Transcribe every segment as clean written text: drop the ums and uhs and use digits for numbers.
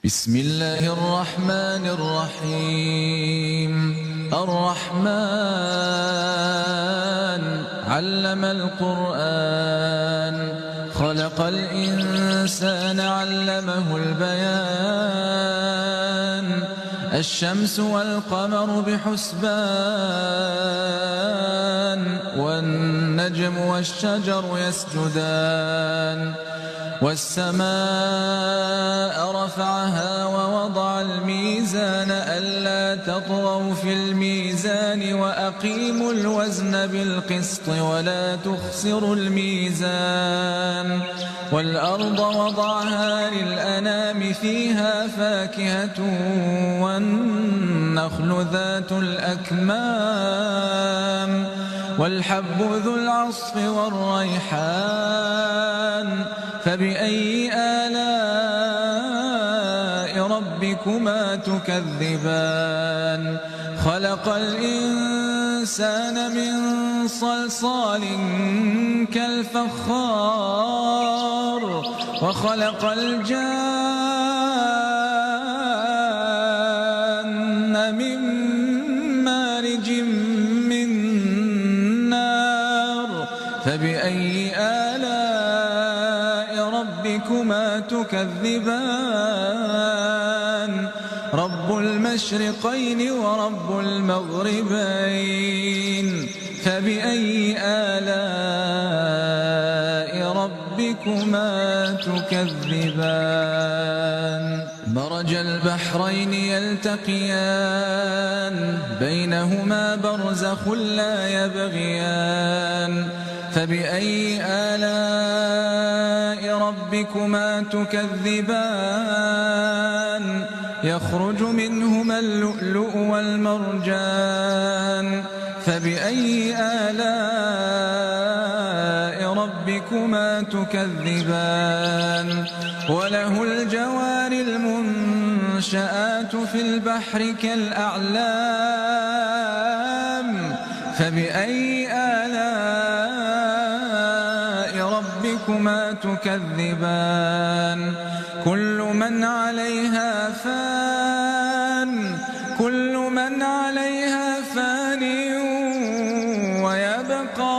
بسم الله الرحمن الرحيم. الرحمن علم القرآن، خلق الإنسان علمه البيان. الشمس والقمر بحسبان، والنجم والشجر يسجدان. والسماء رفعها ووضع الميزان ألا تطغوا في الميزان وأقيموا الوزن بالقسط ولا تخسروا الميزان. والأرض وضعها للأنام فيها فاكهة والنخل ذات الأكمام والحب ذو العصف والريحان. فبأي آلاء ربكما تكذبان؟ خلق الإنسان من صلصال كالفخار، وخلق الجان من مارج من نار. فبأي آلاء ربكما تكذبان؟ رب المشرقين ورب المغربين. فبأي آلاء ربكما تكذبان؟ مرج البحرين يلتقيان، بينهما برزخ لا يبغيان. فبأي آلاء ربكما تكذبان؟ يخرج منهما اللؤلؤ والمرجان. فبأي آلاء ربكما تكذبان؟ وله الجوار المنشآت في البحر كالأعلام. فبأي آلاء ربكما تكذبان؟ كل من عليها فان، كل من عليها فان، ويبقى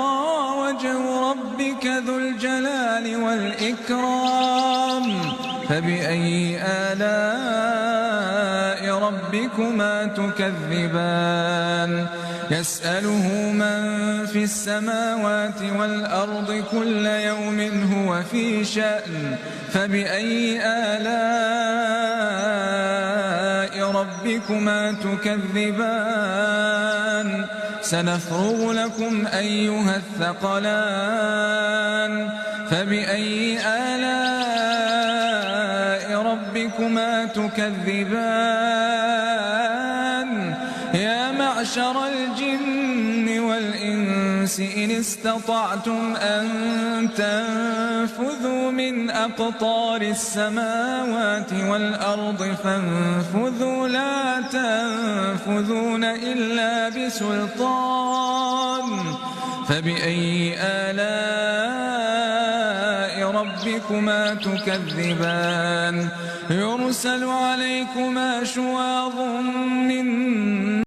وجه ربك ذو الجلال والإكرام. فبأي آلاء ربكما تكذبان؟ يسأله من في السماوات والأرض كل يوم هو في شأن. فبأي آلاء ربكما تكذبان؟ سنفرغ لكم أيها الثقلان. فبأي آلاء ربكما تكذبان؟ يا معشر الجن والإنس إن استطعتم أن تنفذوا من أقطار السماوات والأرض فانفذوا لا تنفذون إلا بسلطان. فبأي آلاء ربكما تكذبان؟ يرسل عليكما شواظ من